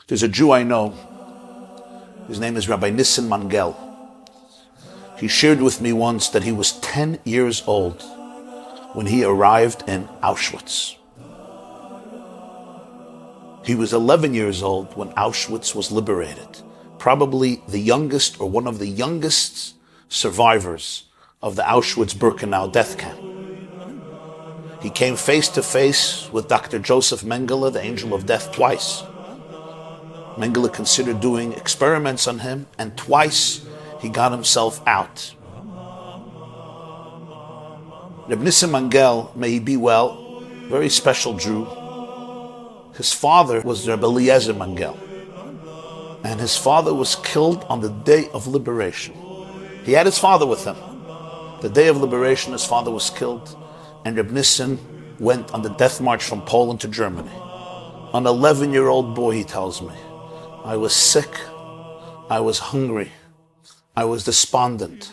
There's a Jew I know. His name is Rabbi Nissim Mangel. He shared with me once that he was 10 years old when he arrived in Auschwitz. He was 11 years old when Auschwitz was liberated. Probably the youngest or one of the youngest survivors of the Auschwitz-Birkenau death camp. He came face to face with Dr. Joseph Mengele, the angel of death, twice. Mengele considered doing experiments on him, and twice he got himself out. Reb Nissim Mangel, may he be well, very special Jew. His father was Rabbi Yosef Mangel, and his father was killed on the day of liberation. He had his father with him. The day of liberation, his father was killed, and Reb Nissim went on the death march from Poland to Germany. An 11-year-old boy, he tells me, I was sick, I was hungry, I was despondent,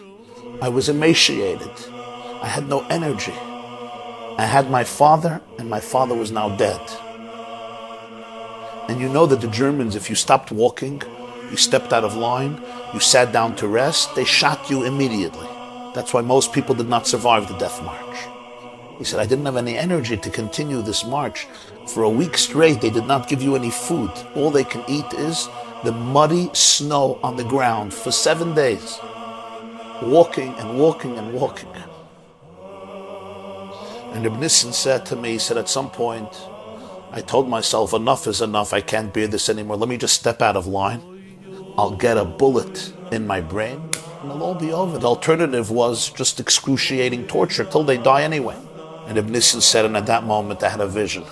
I was emaciated, I had no energy. I had my father, and my father was now dead. And you know that the Germans, if you stopped walking, you stepped out of line, you sat down to rest, they shot you immediately. That's why most people did not survive the death march. He said, I didn't have any energy to continue this march. For a week straight, they did not give you any food. All they can eat is the muddy snow on the ground for 7 days. Walking and walking and walking. And Reb Nissim said to me, he said, at some point, I told myself, enough is enough, I can't bear this anymore. Let me just step out of line. I'll get a bullet in my brain, and it'll all be over. The alternative was just excruciating torture till they die anyway. And Reb Nissim said, and at that moment I had a vision.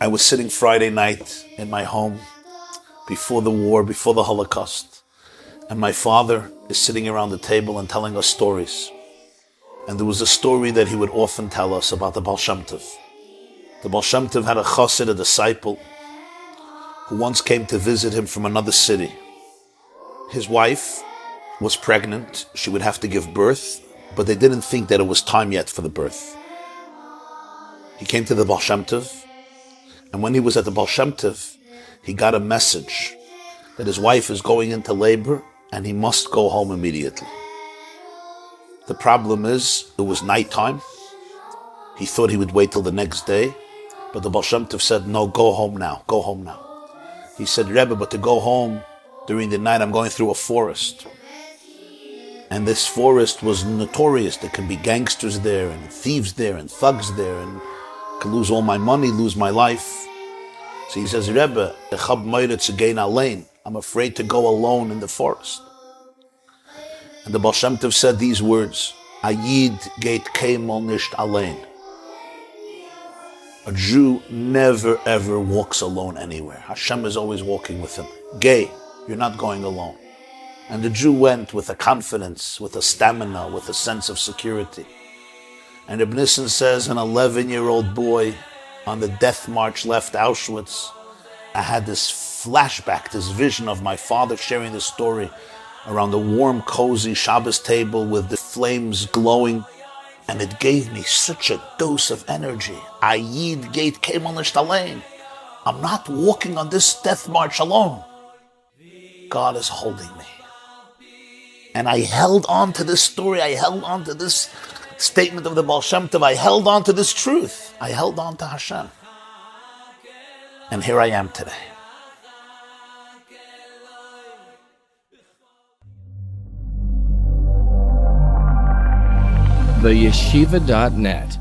I was sitting Friday night in my home before the war, before the Holocaust, and my father is sitting around the table and telling us stories. And there was a story that he would often tell us about the Baal Shem Tov. The Baal Shem Tov had a chassid, a disciple, who once came to visit him from another city. His wife was pregnant, she would have to give birth, but they didn't think that it was time yet for the birth. He came to the Baal Shem Tov, and when he was at the Baal Shem Tov, he got a message that his wife is going into labor and he must go home immediately. The problem is, it was nighttime. He thought he would wait till the next day, but the Baal Shem Tov said, no, go home now, go home now. He said, Rebbe, but to go home during the night, I'm going through a forest. And this forest was notorious. There can be gangsters there, and thieves there, and thugs there, and I can lose all my money, lose my life. So he says, Rebbe, I'm afraid to go alone in the forest. And the Baal Shem Tov said these words, Ayid geht keinmal nicht allein. A Jew never ever walks alone anywhere. Hashem is always walking with him. Gay, you're not going alone. And the Jew went with a confidence, with a stamina, with a sense of security. And Reb Nissim says, an 11-year-old boy on the death march left Auschwitz. I had this flashback, this vision of my father sharing this story around the warm, cozy Shabbos table with the flames glowing. And it gave me such a dose of energy. Ayid geit keinmal nicht allein. I'm not walking on this death march alone. God is holding me. And I held on to this story. I held on to this statement of the Baal Shem Tov. I held on to this truth. I held on to Hashem. And here I am today. TheYeshiva.net